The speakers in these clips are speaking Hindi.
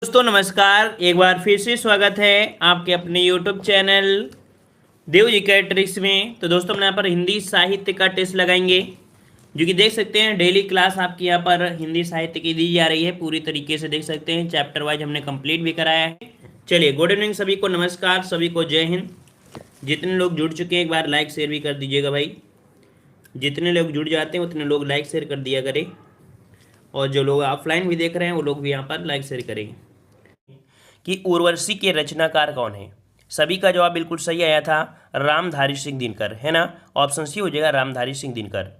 दोस्तों नमस्कार। एक बार फिर से स्वागत है आपके अपने YouTube चैनल देव जी के ट्रिक्स में। तो दोस्तों हम यहाँ पर हिंदी साहित्य का टेस्ट लगाएंगे, जो कि देख सकते हैं डेली क्लास आपकी यहाँ पर हिंदी साहित्य की दी जा रही है। पूरी तरीके से देख सकते हैं, चैप्टर वाइज हमने कंप्लीट भी कराया है। चलिए, गुड इवनिंग सभी को, नमस्कार सभी को, जय हिंद। जितने लोग जुड़ चुके हैं एक बार लाइक शेयर भी कर दीजिएगा भाई। जितने लोग जुड़ जाते हैं उतने लोग लाइक शेयर कर दिया करें, और जो लोग ऑफलाइन भी देख रहे हैं वो लोग भी यहाँ पर लाइक शेयर करें। कि उर्वशी के रचनाकार कौन है? सभी का जवाब बिल्कुल सही आया था, रामधारी सिंह दिनकर, है ना। ऑप्शन सी हो जाएगा, रामधारी सिंह दिनकर।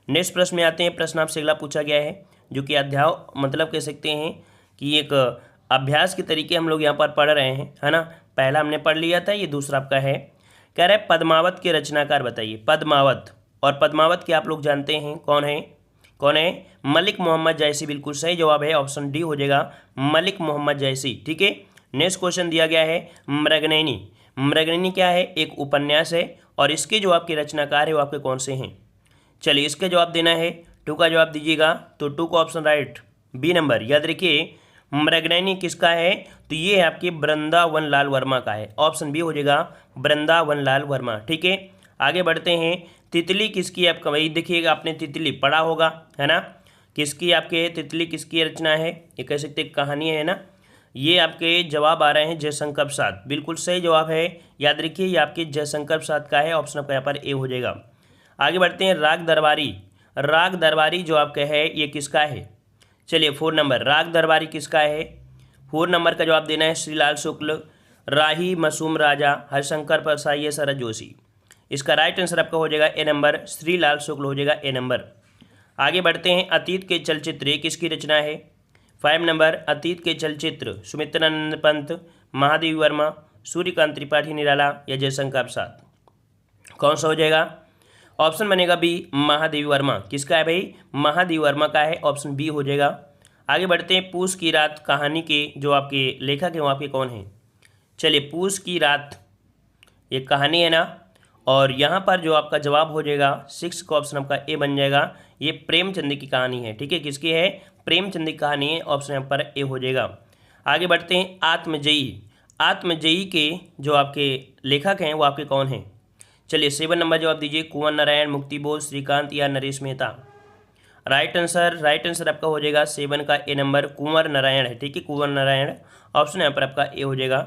नेक्स्ट प्रश्न में आते हैं। प्रश्न आपसे अगला पूछा गया है, जो कि अध्याय मतलब कह सकते हैं कि एक अभ्यास के तरीके हम लोग यहाँ पर पढ़ रहे हैं, है ना। पहला हमने पढ़ लिया था, ये दूसरा आपका है। कह रहा है पद्मावत के रचनाकार बताइए। पद्मावत, और पद्मावत के आप लोग जानते हैं कौन है? कौन है? मलिक मोहम्मद जैसी। बिल्कुल सही जवाब है, ऑप्शन डी हो जाएगा, मलिक मोहम्मद जैसी। ठीक है। नेक्स्ट क्वेश्चन दिया गया है मृगनयनी। मृगनयनी क्या है? एक उपन्यास है, और इसके जो आपके रचनाकार है वो आपके कौन से हैं? चलिए, इसका जवाब देना है, टू का जवाब दीजिएगा। तो टू का ऑप्शन राइट, बी नंबर। याद रखिए, मृगनयनी किसका है? तो ये है आपके वृंदावन लाल वर्मा का है। ऑप्शन बी हो जाएगा, वृंदावन लाल वर्मा। ठीक है, आगे बढ़ते हैं। तितली किसकी? आपका वही देखिएगा, आपने तितली पढ़ा होगा, है ना। किसकी आपके तितली किसकी रचना है? ये कह सकते कहानी है ना। ये आपके जवाब आ रहे हैं जयशंकर प्रसाद। बिल्कुल सही जवाब है, याद रखिए, ये आपके जयशंकर प्रसाद का है। ऑप्शन आपका यहाँ पर ए हो जाएगा। आगे बढ़ते हैं। राग दरबारी। राग दरबारी जो आपका है ये किसका है? चलिए, 4 नंबर, राग दरबारी किसका है? 4 नंबर का जवाब देना है श्रीलाल शुक्ल, राही मासूम राजा, हरिशंकर प्रसाद, ये शरद जोशी। इसका राइट आंसर आपका हो जाएगा ए नंबर, श्रीलाल शुक्ल हो जाएगा ए नंबर। आगे बढ़ते हैं। अतीत के चलचित्र किसकी रचना है? 5 नंबर, अतीत के चलचित्र सुमित्रानंद पंत, महादेवी वर्मा, सूर्यकांत त्रिपाठी निराला, या जयशंकर प्रसाद। कौन सा हो जाएगा? ऑप्शन बनेगा बी, महादेवी वर्मा। किसका है भाई? महादेवी वर्मा का है। ऑप्शन बी हो जाएगा। आगे बढ़ते हैं। पूस की रात कहानी के जो आपके लेखक हैं वो आपके कौन हैं? चलिए, पूस की रात ये कहानी है ना, और यहाँ पर जो आपका जवाब हो जाएगा 6 का ऑप्शन आपका ए बन जाएगा। ये प्रेमचंद की कहानी है। ठीक है, किसकी है? प्रेमचंद की कहानी है। ऑप्शन यहाँ पर ए हो जाएगा। आगे बढ़ते हैं। आत्मजयी। आत्मजयी के जो आपके लेखक हैं वो आपके कौन हैं? चलिए, 7 नंबर जवाब दीजिए। कुंवर नारायण, मुक्तिबोध, श्रीकांत, या नरेश मेहता। राइट आंसर आपका हो जाएगा 7 का ए नंबर, कुंवर नारायण है। ठीक है, कुंवर नारायण। ऑप्शन यहाँ पर आपका ए हो जाएगा।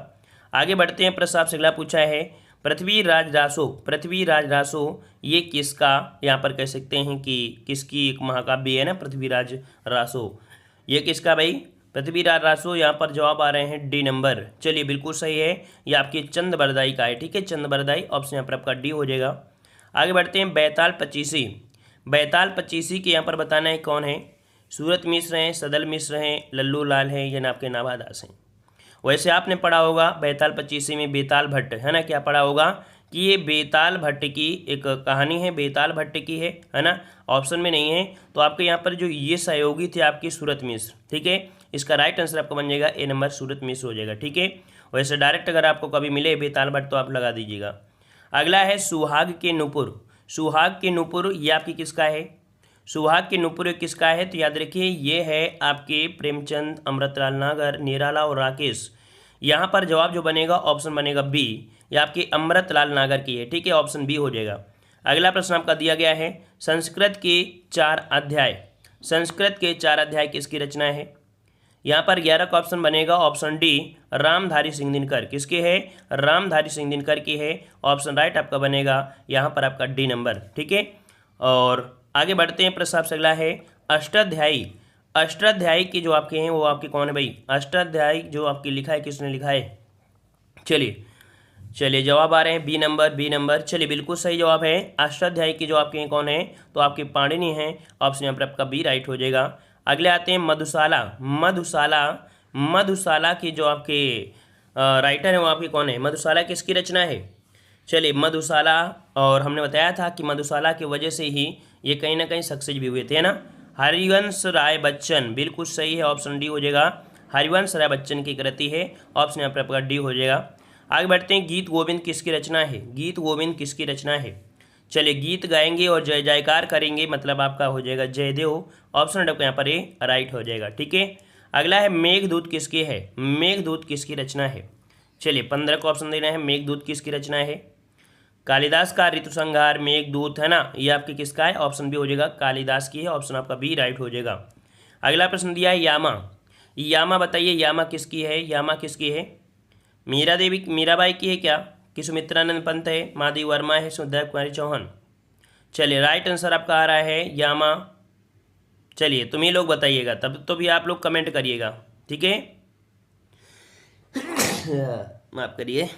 आगे बढ़ते हैं। प्रश्न आपसे अगला पूछा है, पृथ्वीराज रासो। पृथ्वीराज रासो ये किसका यहाँ पर कह सकते हैं कि किसकी एक महाकाव्य है ना, पृथ्वीराज रासो। ये किसका भाई? पृथ्वीराज रासो। यहाँ पर जवाब आ रहे हैं डी नंबर। चलिए, बिल्कुल सही है, ये आपके चंद बरदाई का है। ठीक है, चंद बरदाई। ऑप्शन यहाँ पर आपका डी हो जाएगा। आगे बढ़ते हैं। बैताल पचीसी। बैताल पचीसी के यहाँ पर बताना है कौन है? सूरत मिश्र हैं, सदल मिश्र हैं, लल्लू लाल हैं, या आपके नाभा दास हैं। वैसे आपने पढ़ा होगा बैताल पचीसी में बेताल भट्ट, है ना। क्या पढ़ा होगा कि ये बेताल भट्ट की एक कहानी है, बेताल भट्ट की है ना। ऑप्शन में नहीं है, तो आपके यहाँ पर जो ये सहयोगी थे आपके सूरत मिश्र। ठीक है, इसका राइट आंसर आपका बन जाएगा ए नंबर, सूरत मिश्र हो जाएगा। ठीक है, वैसे डायरेक्ट अगर आपको कभी मिले बेताल भट्ट तो आप लगा दीजिएगा। अगला है सुहाग के नूपुर। सुहाग के नूपुर ये आपकी किसका है? सुहाग के नूपुर किसका है? तो याद रखिए, ये है आपके प्रेमचंद, अमृतलाल नागर, निराला और राकेश। यहाँ पर जवाब जो बनेगा ऑप्शन बनेगा बी, ये आपके अमृतलाल नागर की है। ठीक है, ऑप्शन बी हो जाएगा। अगला प्रश्न आपका दिया गया है, संस्कृत के 4 अध्याय। संस्कृत के 4 अध्याय किसकी रचना है? यहाँ पर 11 का ऑप्शन बनेगा, ऑप्शन डी, रामधारी सिंह दिनकर। किसके है? रामधारी सिंह दिनकर की है। ऑप्शन राइट आपका बनेगा यहाँ पर आपका डी नंबर। ठीक है, और आगे बढ़ते हैं। प्रश्न आपसे अगला है, अष्टाध्यायी। अष्टाध्यायी के जो आपके हैं वो आपके कौन है भाई? अष्टाध्यायी जो आपकी लिखा है, किसने लिखा है? चलिए जवाब आ रहे हैं बी नंबर, बी नंबर। चलिए, बिल्कुल सही जवाब है। अष्टाध्यायी के जो आपके हैं कौन है? तो आपके पाणिनि हैं। ऑप्शन यहाँ पर आपका बी राइट हो जाएगा। अगले आते हैं मधुशाला। मधुशाला, मधुशाला के जो आपके राइटर हैं वो आपके कौन है? मधुशाला किसकी रचना है? चलिए, मधुशाला, और हमने बताया था कि मधुशाला की वजह से ही ये कहीं ना कहीं सक्सेस भी हुए थे, है ना। हरिवंश राय बच्चन, बिल्कुल सही है, ऑप्शन डी हो जाएगा। हरिवंश राय बच्चन की कृति है। ऑप्शन यहाँ पर आपका डी हो जाएगा। आगे बढ़ते हैं। गीत गोविंद किसकी रचना है? गीत गोविंद किसकी रचना है? चलिए, गीत गाएंगे और जय जयकार करेंगे, मतलब आपका हो जाएगा जयदेव। ऑप्शन आपका यहाँ पर ए राइट हो जाएगा। ठीक है, अगला है मेघदूत किसकी है, मेघदूत किसकी रचना है। चलिए 15 को ऑप्शन देना है, मेघदूत किसकी रचना है। कालिदास का ऋतुसंहार मेघदूत है ना, ये आपके किसका है, ऑप्शन बी हो जाएगा कालिदास की है, ऑप्शन आपका बी राइट हो जाएगा। अगला प्रश्न दिया है यामा, यामा बताइए यामा किसकी है, यामा किसकी है। मीराबाई की है क्या, कि सुमित्रानंद पंत है, माधवी वर्मा है, सुधा कुमारी चौहान। चलिए राइट आंसर आपका आ रहा है यामा। चलिए तुम ही लोग बताइएगा, तब तो भी आप लोग कमेंट करिएगा, ठीक है। माफ करिए।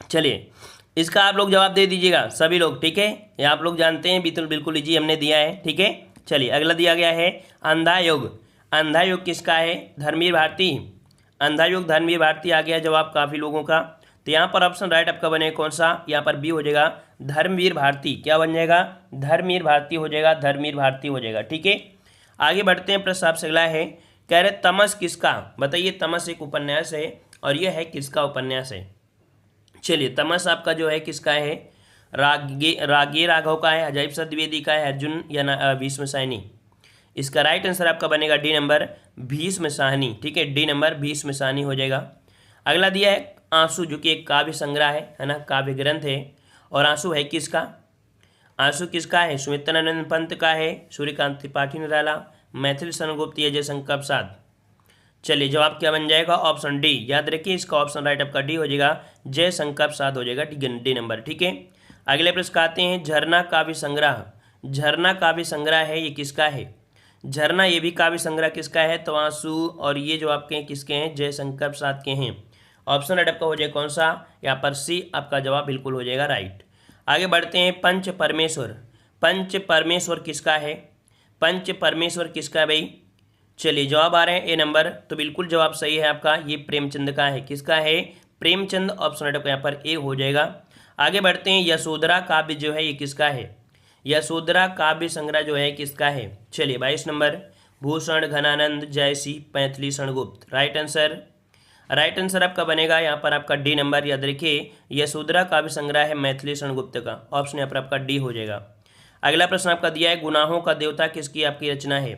चलिए इसका आप लोग जवाब दे दीजिएगा सभी लोग, ठीक है। ये आप लोग जानते हैं, बिल्कुल बिल्कुल इजी हमने दिया है, ठीक है। चलिए अगला दिया गया है अंधा युग, अंधा युग किसका है, धर्मवीर भारती। अंधा युग धर्मवीर भारती आ गया जवाब काफ़ी लोगों का। तो यहाँ पर ऑप्शन राइट आपका बने कौन सा, यहाँ पर बी हो जाएगा धर्मवीर भारती। क्या बन जाएगा, धर्मवीर भारती हो जाएगा, धर्मवीर भारती हो जाएगा, ठीक है। आगे बढ़ते हैं, प्रश्न आपसे अगला है, कह रहे तमस किसका, बताइए तमस एक उपन्यास है और यह है किसका उपन्यास है। चलिए तमस आपका जो है किसका है, रागे राघव का है, अजय प्रसाद द्विवेदी का है, अर्जुन या भीष्म साहनी। इसका राइट आंसर आपका बनेगा डी नंबर भीष्म साहनी, ठीक है, डी नंबर भीष्म साहनी हो जाएगा। अगला दिया है आंसू, जो कि एक काव्य संग्रह है ना, काव्य ग्रंथ है। और आंसू है किसका, आंसू किसका है, सुमित्रानंद पंत का है, सूर्यकांत त्रिपाठी निराला, मैथिली शरण गुप्त या जयशंकर प्रसाद। चलिए जवाब क्या बन जाएगा, ऑप्शन डी। याद रखिए इसका ऑप्शन राइट आपका डी हो जाएगा, जयशंकर प्रसाद हो जाएगा, डी नंबर, ठीक है। अगले प्रश्न आते हैं झरना काव्य संग्रह, झरना काव्य संग्रह है ये किसका है, झरना ये भी काव्य संग्रह किसका है, तो आंसू और ये जो आपके हैं किसके हैं, जयशंकर प्रसाद के हैं। ऑप्शन राइट आपका हो जाएगा कौन सा, यहाँ पर सी आपका जवाब बिल्कुल हो जाएगा राइट। आगे बढ़ते हैं पंच परमेश्वर, पंच परमेश्वर किसका है, पंच परमेश्वर किसका है भाई। चलिए जवाब आ रहे हैं ए नंबर, तो बिल्कुल जवाब सही है आपका, ये प्रेमचंद का है, किसका है, प्रेमचंद, ऑप्शन राइट आपका यहाँ पर ए हो जाएगा। आगे बढ़ते हैं यशोधरा काव्य जो है ये किसका है, यशोधरा काव्य संग्रह जो है किसका है। चलिए 22 number Bhushan Ghananand Jayasi Maithili Sharan Gupt, right answer, right answer आपका बनेगा यहाँ पर आपका डी नंबर। याद रखिए यशोधरा काव्य संग्रह है मैथिली शरणगुप्त का, ऑप्शन यहाँ पर आपका डी हो जाएगा। अगला प्रश्न आपका दिया है गुनाहों का देवता किसकी आपकी रचना है,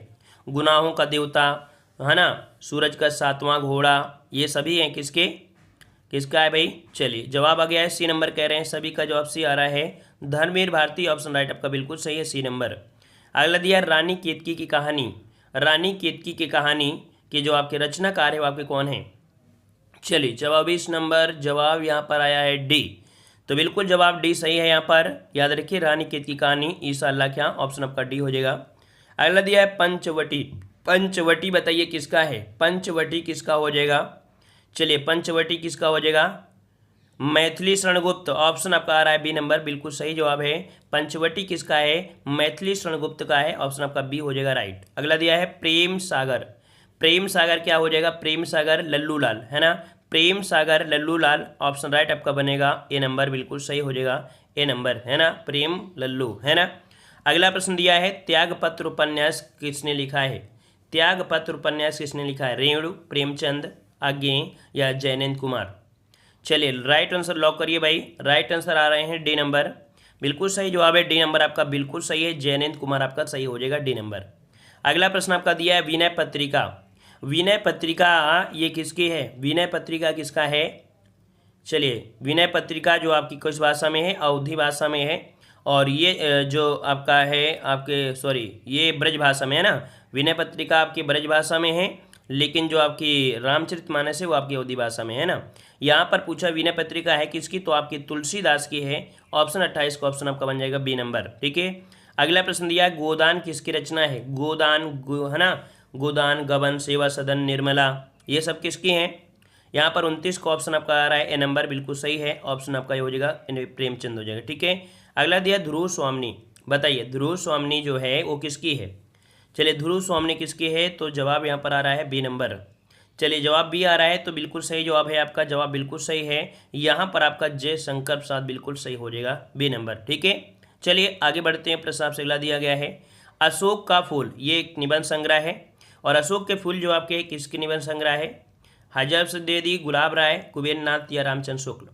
गुनाहों का देवता है ना, सूरज का सातवां घोड़ा, ये सभी हैं किसके, किसका है भाई। चलिए जवाब आ गया है सी नंबर, कह रहे हैं सभी का जवाब सी आ रहा है, धर्मवीर भारती, ऑप्शन राइट आपका बिल्कुल सही है, सी नंबर। अगला दिया है रानी केतकी की कहानी, रानी केतकी की कहानी के जो आपके रचनाकार है वो आपके कौन है। चलिए 24 नंबर जवाब यहाँ पर आया है डी, तो बिल्कुल जवाब डी सही है यहाँ पर। याद रखिए रानी केतकी की कहानी ईसा अल्लाह क्या, ऑप्शन आपका डी हो जाएगा। अगला दिया है पंचवटी, पंचवटी बताइए किसका है, पंचवटी किसका हो जाएगा। चलिए पंचवटी किसका हो जाएगा, मैथिली शरणगुप्त, ऑप्शन आपका आ रहा है बी नंबर, बिल्कुल सही जवाब है। पंचवटी किसका है, मैथिली शरणगुप्त का है, ऑप्शन आपका बी हो जाएगा राइट। अगला दिया है प्रेम सागर, प्रेम सागर क्या हो जाएगा, प्रेम सागर लल्लू लाल है ना, प्रेम सागर लल्लू लाल, ऑप्शन राइट आपका बनेगा ए नंबर, बिल्कुल सही हो जाएगा ए नंबर है ना, प्रेम लल्लू है ना। अगला प्रश्न दिया है त्यागपत्र उपन्यास किसने लिखा है, त्यागपत्र उपन्यास किसने लिखा है, रेणु, प्रेमचंद, आज्ञे या जयनेन्द्र कुमार। चलिए राइट आंसर लॉक करिए भाई, राइट आंसर आ रहे हैं डी नंबर, बिल्कुल सही जवाब है डी नंबर आपका, बिल्कुल सही है, जयनेन्द्र कुमार आपका सही हो जाएगा डी नंबर। अगला प्रश्न आपका दिया है विनय पत्रिका, विनय पत्रिका ये किसकी है, विनय पत्रिका किसका है। चलिए विनय पत्रिका जो आपकी किस भाषा में है, अवधी भाषा में है, और ये जो आपका है आपके सॉरी ये ब्रज भाषा में है ना, विनय पत्रिका आपकी ब्रज भाषा में है, लेकिन जो आपकी रामचरितमानस है वो आपकी अवधी भाषा में है ना। यहाँ पर पूछा विनय पत्रिका है किसकी, तो आपकी तुलसीदास की है, ऑप्शन 28 का ऑप्शन आपका बन जाएगा बी नंबर, ठीक है। अगला प्रश्न दिया है गोदान किसकी रचना है, गोदान है ना, गोदान, गबन, सेवा सदन, निर्मला, ये सब किसकी हैं। यहाँ पर 29 का ऑप्शन आपका आ रहा है ए नंबर, बिल्कुल सही है, ऑप्शन आपका ये हो जाएगा प्रेमचंद हो जाएगा, ठीक है। अगला दिया ध्रुव स्वामिनी, बताइए ध्रुव स्वामिनी जो है वो किसकी है। चलिए ध्रुव स्वामिनी किसकी है, तो जवाब यहाँ पर आ रहा है बी नंबर। चलिए जवाब बी आ रहा है, तो बिल्कुल सही जवाब है आपका, जवाब बिल्कुल सही है, यहाँ पर आपका जयशंकर प्रसाद बिल्कुल सही हो जाएगा बी नंबर, ठीक है। चलिए आगे बढ़ते हैं, प्रश्न आपसे अगला दिया गया है अशोक का फूल, ये एक निबंध संग्रह है, और अशोक के फूल जो आपके किसके निबंध संग्रह है, हजरत द्विवेदी, गुलाब राय, कुबेर नाथ या रामचंद्र शुक्ल।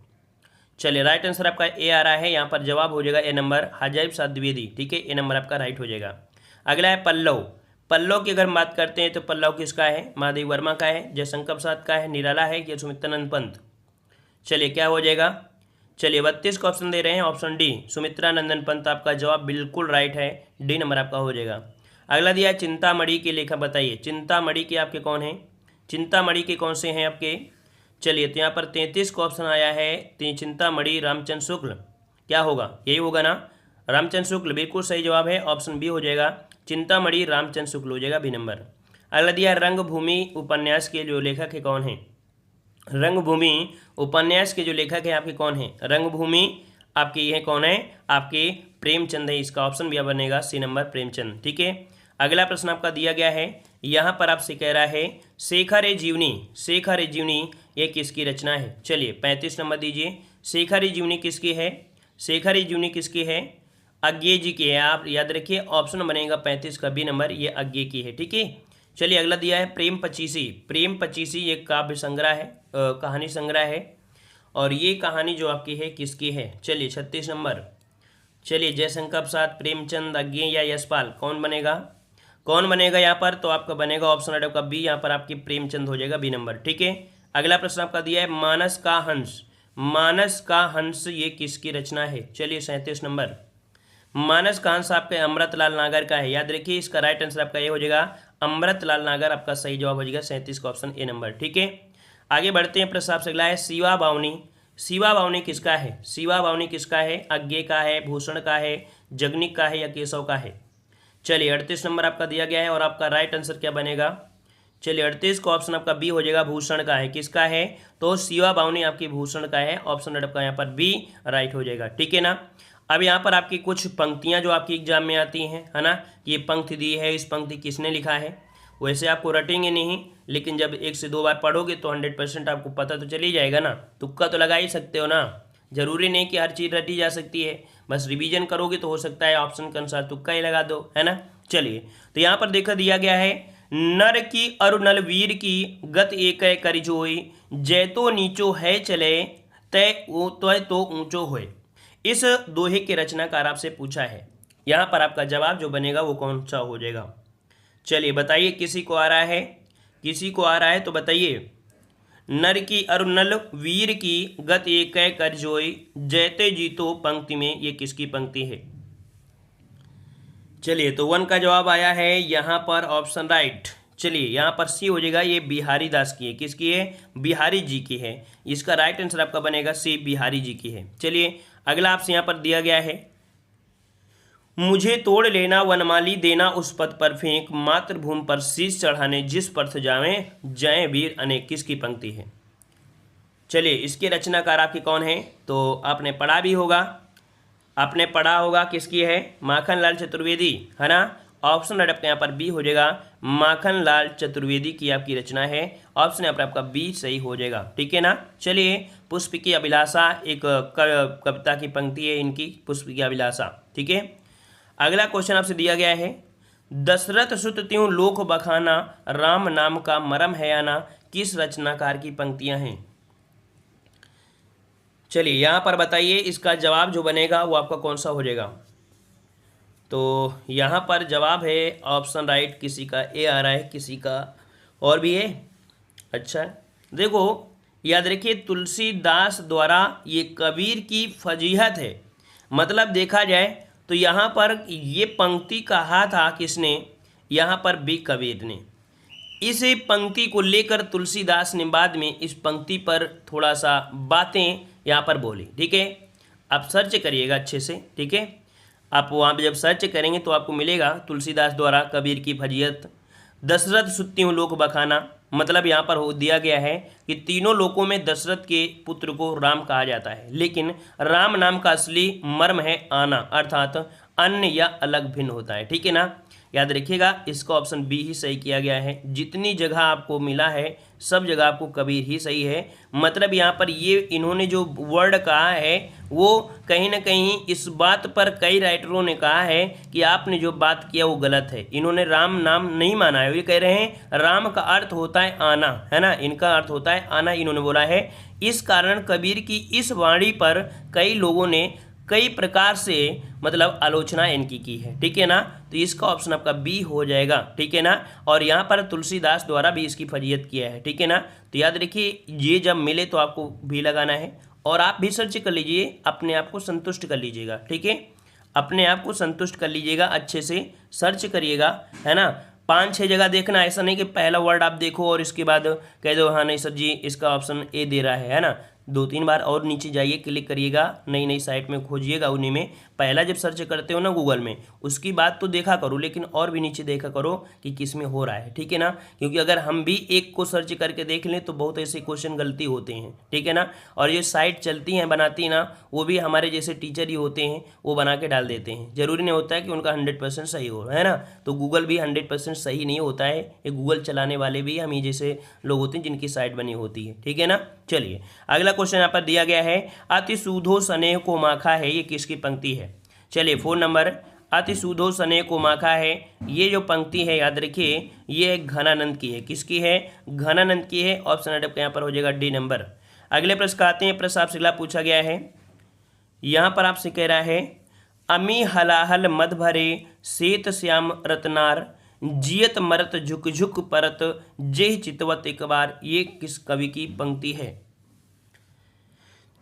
चलिए राइट आंसर आपका ए आ रहा है, यहाँ पर जवाब हो जाएगा ए नंबर, हजरत द्विवेदी, ठीक है, ए नंबर आपका राइट हो जाएगा। अगला है पल्लव, पल्लव की अगर हम बात करते हैं तो पल्लव किसका है? महादेव वर्मा का है, जयशंकर प्रसाद का है, निराला है या सुमित्रानंद पंत? चलिए क्या हो जाएगा? चलिए 32 का ऑप्शन दे रहे हैं, ऑप्शन डी सुमित्रानंदन पंत आपका जवाब बिल्कुल राइट है, डी नंबर आपका हो जाएगा। अगला दिया है चिंतामणि के लेखक बताइए, चिंतामणि के आपके कौन हैं? चिंतामणि के कौन से हैं आपके? चलिए तो यहाँ पर 33 का ऑप्शन आया है, चिंतामणि रामचंद्र शुक्ल। क्या होगा? यही होगा ना, रामचंद्र शुक्ल बिल्कुल सही जवाब है, ऑप्शन बी हो जाएगा, चिंतामणि रामचंद्र शुक्ल हो जाएगा, बी नंबर। अगला दिया रंगभूमि उपन्यास के जो लेखक है कौन है? रंगभूमि उपन्यास के जो लेखक है आपके कौन है? रंगभूमि आपके ये कौन है? आपके प्रेमचंद है, इसका ऑप्शन भी बनेगा सी नंबर, प्रेमचंद। ठीक है, अगला प्रश्न आपका दिया गया है, यहाँ पर आपसे कह रहा है शेखर ए जीवनी, शेखर ए जीवनी ये किसकी रचना है? चलिए 35 नंबर दीजिए, शेखर ए जीवनी किसकी है? शेखर ए जीवनी किसकी है? अज्ञे जी की है, आप याद रखिए, ऑप्शन बनेगा 35 का बी नंबर, ये अज्ञे की है। ठीक है, चलिए अगला दिया है प्रेम पचीसी, प्रेम पचीसी एक काव्य संग्रह है, कहानी संग्रह है, और ये कहानी जो आपकी है किसकी है? चलिए 36 नंबर, चलिए जयशंकर प्रसाद, प्रेमचंद, अज्ञे या यशपाल, कौन बनेगा? कौन बनेगा यहाँ पर? तो आपका बनेगा ऑप्शन आपका बी, यहाँ पर आपकी प्रेमचंद हो जाएगा, बी नंबर। ठीक है, अगला प्रश्न आपका दिया है मानस का हंस, मानस का हंस ये किसकी रचना है? चलिए 37 नंबर, मानस का हंस आपके अमृतलाल नागर का है, याद रखिए इसका राइट आंसर आपका ये हो जाएगा, अमृतलाल नागर आपका सही जवाब हो जाएगा, 37 का ऑप्शन ए नंबर। ठीक है, आगे बढ़ते हैं, प्रश्न आपसे अगला है शिवा बावनी, शिवा बावनी किसका है? शिवा बावनी किसका है? अज्ञे का है, भूषण का है, जगनिक का है या केशव का है? चलिए 38 नंबर आपका दिया गया है, और आपका राइट आंसर क्या बनेगा? चलिए 38 का ऑप्शन आपका बी हो जाएगा, भूषण का है। किसका है? तो शिवा बावनी आपकी भूषण का है, ऑप्शन आपका यहाँ पर बी राइट हो जाएगा। ठीक है ना, अब यहाँ पर आपकी कुछ पंक्तियाँ जो आपकी एग्जाम में आती हैं, है ना, ये पंक्ति दी है, इस पंक्ति किसने लिखा है? वैसे आपको रटेंगे नहीं, लेकिन जब 1 से 2 बार पढ़ोगे तो 100% आपको पता तो चल ही जाएगा ना, तुक्का तो लगा ही सकते हो ना, जरूरी नहीं कि हर चीज़ रटी जा सकती है, बस रिवीजन करोगे तो हो सकता है ऑप्शन के अनुसार तुक्का ही लगा दो, है ना। चलिए तो यहाँ पर देखा दिया गया है, नर की अरु नल वीर की गत एक करि जोई, जय तो नीचो है चले तय तो ऊंचो होए। इस दोहे के रचनाकार आपसे पूछा है, यहाँ पर आपका जवाब जो बनेगा वो कौन सा हो जाएगा? चलिए बताइए, किसी को आ रहा है? किसी को आ रहा है तो बताइए। नर की अरु नल वीर की गत एक कर जोई, जयते जीतो पंक्ति में ये किसकी पंक्ति है? चलिए तो 1 का जवाब आया है यहाँ पर, ऑप्शन राइट। चलिए यहाँ पर सी हो जाएगा, ये बिहारी दास की है। किसकी है? बिहारी जी की है, इसका राइट आंसर आपका बनेगा सी, बिहारी जी की है। चलिए अगला आपसे यहाँ पर दिया गया है, मुझे तोड़ लेना वनमाली देना उस पद पर फेंक, मातृभूमि पर शीश चढ़ाने जिस पर्थ जावें जय वीर अनेक, किसकी पंक्ति है? चलिए इसके रचनाकार आपके कौन है? तो आपने पढ़ा भी होगा, आपने पढ़ा होगा, किसकी है? माखनलाल चतुर्वेदी, है ना। ऑप्शन आपके यहाँ पर बी हो जाएगा, माखनलाल चतुर्वेदी की आपकी रचना है, ऑप्शन यहाँ पर आपका बी सही हो जाएगा। ठीक है ना। चलिए पुष्प की अभिलाषा एक कविता की पंक्ति है इनकी, पुष्प की अभिलाषा। ठीक है, अगला क्वेश्चन आपसे दिया गया है, दशरथ सुत त्यों लोक बखाना, राम नाम का मरम है आना, किस रचनाकार की पंक्तियां हैं? चलिए यहाँ पर बताइए, इसका जवाब जो बनेगा वो आपका कौन सा हो जाएगा? तो यहाँ पर जवाब है ऑप्शन राइट, किसी का ए आ रहा है, किसी का और भी है। अच्छा देखो याद रखिए, तुलसीदास द्वारा ये कबीर की फजीहत है, मतलब देखा जाए तो यहाँ पर ये पंक्ति कहा था किसने? यहाँ पर बी कबीर ने। इस पंक्ति को लेकर तुलसीदास ने बाद में इस पंक्ति पर थोड़ा सा बातें यहाँ पर बोली। ठीक है, आप सर्च करिएगा अच्छे से। ठीक है, आप वहाँ पर जब सर्च करेंगे तो आपको मिलेगा तुलसीदास द्वारा कबीर की फजीहत। दशरथ सुत्ती लोक बखाना, मतलब यहाँ पर हो दिया गया है कि तीनों लोकों में दशरथ के पुत्र को राम कहा जाता है, लेकिन राम नाम का असली मर्म है आना, अर्थात अन्य या अलग भिन्न होता है। ठीक है ना, याद रखिएगा, इसका ऑप्शन बी ही सही किया गया है। जितनी जगह आपको मिला है सब जगह आपको कबीर ही सही है। मतलब यहाँ पर ये इन्होंने जो वर्ड कहा है वो कहीं ना कहीं इस बात पर कई राइटरों ने कहा है कि आपने जो बात किया वो गलत है। इन्होंने राम नाम नहीं माना है, ये कह रहे हैं राम का अर्थ होता है आना, है ना, इनका अर्थ होता है आना, इन्होंने बोला है। इस कारण कबीर की इस वाणी पर कई लोगों ने कई प्रकार से मतलब आलोचना इनकी की है। ठीक है ना, तो इसका ऑप्शन आपका बी हो जाएगा, ठीक है ना। और यहाँ पर तुलसीदास द्वारा भी इसकी फजीयत किया है, ठीक है ना। तो याद रखिए ये जब मिले तो आपको भी लगाना है, और आप भी सर्च कर लीजिए, अपने आप को संतुष्ट कर लीजिएगा, ठीक है। अपने आप को संतुष्ट कर लीजिएगा, अच्छे से सर्च करिएगा, है ना। 5-6 जगह देखना, ऐसा नहीं कि पहला वर्ड आप देखो और इसके बाद कह दो हाँ नहीं सर जी इसका ऑप्शन ए दे रहा है ना। 2-3 बार और नीचे जाइए, क्लिक करिएगा, नई नई साइट में खोजिएगा, उन्हीं में पहला जब सर्च करते हो ना गूगल में, उसकी बात तो देखा करो, लेकिन और भी नीचे देखा करो कि किस में हो रहा है, ठीक है ना। क्योंकि अगर हम भी एक को सर्च करके देख लें तो बहुत ऐसे क्वेश्चन गलती होते हैं, ठीक है ना। और ये साइट चलती हैं बनाती ना, वो भी हमारे जैसे टीचर ही होते हैं, वो बना के डाल देते हैं। जरूरी नहीं होता है कि उनका 100% सही हो, है ना। तो गूगल भी 100% सही नहीं होता है, ये गूगल चलाने वाले भी हम ही जैसे लोग होते हैं जिनकी साइट बनी होती है, ठीक है ना। चलिए अगला क्वेश्चन यहाँ पर दिया गया है, अति सूधो स्नेह को माखा है, ये किसकी पंक्ति है। चलिए 4 नंबर, अति सूधो स्नेह को माखा है, ये जो पंक्ति है याद रखिए ये घनानंद की है। किसकी है, घनानंद की है। ऑप्शन आपका यहाँ पर हो जाएगा डी नंबर। अगले प्रश्न का आते हैं, प्रश्न आपसे अगला पूछा गया है, यहाँ पर आपसे कह रहा है, अमी हलाहल मद भरे श्वेत श्याम रत्नार, जियत मरत झुक झुक परत, जेह चितवत एक बार, ये किस कवि की पंक्ति है।